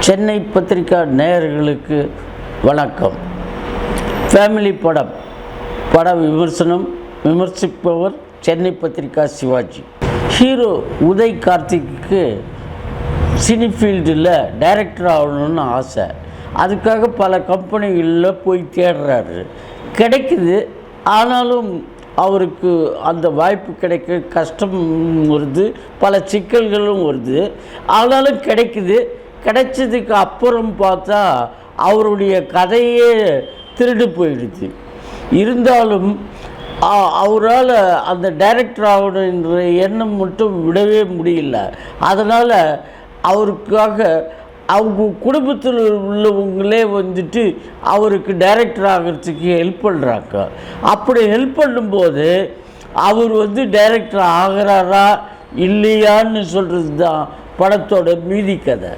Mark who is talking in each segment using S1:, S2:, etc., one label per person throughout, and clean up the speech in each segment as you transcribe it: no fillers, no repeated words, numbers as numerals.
S1: சென்னை பத்திரிகா நேயர்களுக்கு வணக்கம். ஃபேமிலி பட விமர்சனம் விமர்சிப்பவர் சென்னை பத்திரிகா சிவாஜி. ஹீரோ உதய் கார்த்திக்கு சினி ஃபீல்டில் டைரக்டர் ஆகணும்னு ஆசை. அதுக்காக பல கம்பெனிகளில் போய் தேடுறாரு, கிடைக்குது. ஆனாலும் அவருக்கு அந்த வாய்ப்பு கிடைக்க கஷ்டம் வருது, பல சிக்கல்களும் வருது. ஆனாலும் கிடைச்சதுக்கு அப்புறம் பார்த்தா அவருடைய கதையே திருடு போயிடுது. இருந்தாலும் அவரால் அந்த டைரக்டர் ஆகணுன்ற எண்ணம் மட்டும் விடவே முடியல. அதனால் அவருக்காக அவங்க குடும்பத்தில் உள்ளவங்களே வந்துட்டு அவருக்கு டைரக்டர் ஆகிறதுக்கு ஹெல்ப் பண்ணுறாங்க. அப்படி ஹெல்ப் பண்ணும்போது அவர் டைரக்டர் ஆகிறாரா இல்லையான்னு சொல்கிறது தான் படத்தோட மீதி கதை.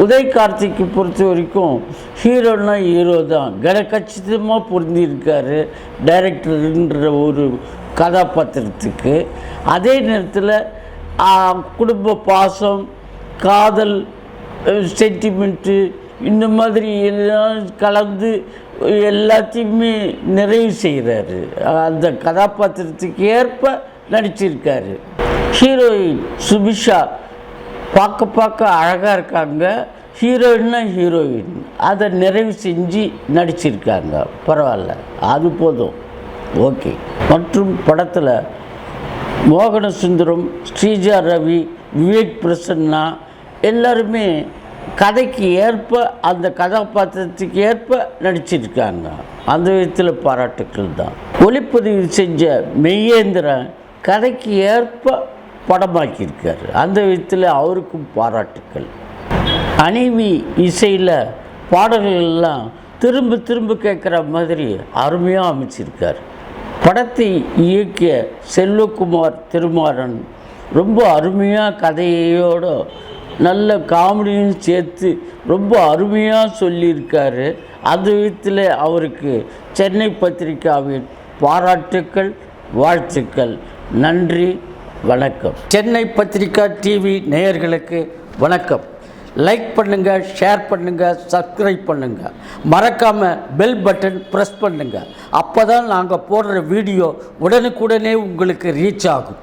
S1: உதய் கார்த்திக்கு பொறுத்த வரைக்கும் ஹீரோன்னா ஹீரோ தான், கச்சிதமாக பொருந்தியிருக்காரு டைரக்டருன்ற ஒரு கதாபாத்திரத்துக்கு. அதே நேரத்தில் குடும்ப பாசம், காதல், சென்டிமெண்ட்டு, இந்த மாதிரி எல்லாம் கலந்து எல்லாத்தையுமே நிறைவு செய்கிறாரு. அந்த கதாபாத்திரத்துக்கு ஏற்ப நடிச்சிருக்காரு. ஹீரோயின் சுபிஷா பார்க்க அழகாக இருக்காங்க. ஹீரோயின்னா ஹீரோயின் அதை நிறைவு செஞ்சு நடிச்சிருக்காங்க. பரவாயில்ல, அது போதும், ஓகே. மற்றும் படத்தில் மோகன சுந்தரம், ஸ்ரீஜா ரவி, விவேக் பிரசன்னா எல்லாருமே கதைக்கு ஏற்ப அந்த கதாபாத்திரத்துக்கு ஏற்ப நடிச்சிருக்காங்க. அந்த விதத்தில் பாராட்டுக்கள் தான். ஒளிப்பதிவு செஞ்ச மெய்யேந்திரன் கதைக்கு ஏற்ப படமாக்கியிருக்கார். அந்த விதத்தில் அவருக்கும் பாராட்டுக்கள். அணிவி இசையில் பாடல்கள்லாம் திரும்ப கேட்குற மாதிரி அருமையாக அமைச்சிருக்கார். படத்தை இயக்கிய செல்வகுமார் திருமாறன் ரொம்ப அருமையாக கதையோடு நல்ல காமெடியும் சேர்த்து ரொம்ப அருமையாக சொல்லியிருக்காரு. அந்த விதத்தில் அவருக்கு சென்னை பத்திரிகாவின் பாராட்டுக்கள், வாழ்த்துக்கள். நன்றி, வணக்கம். சென்னை பத்திரிகா டிவி நேயர்களுக்கு வணக்கம். லைக் பண்ணுங்கள், ஷேர் பண்ணுங்கள், சப்ஸ்கிரைப் பண்ணுங்கள். மறக்காமல் பெல் பட்டன் ப்ரெஸ் பண்ணுங்கள். அப்போ தான் நாங்கள் போடுற வீடியோ உடனுக்குடனே உங்களுக்கு ரீச் ஆகும்.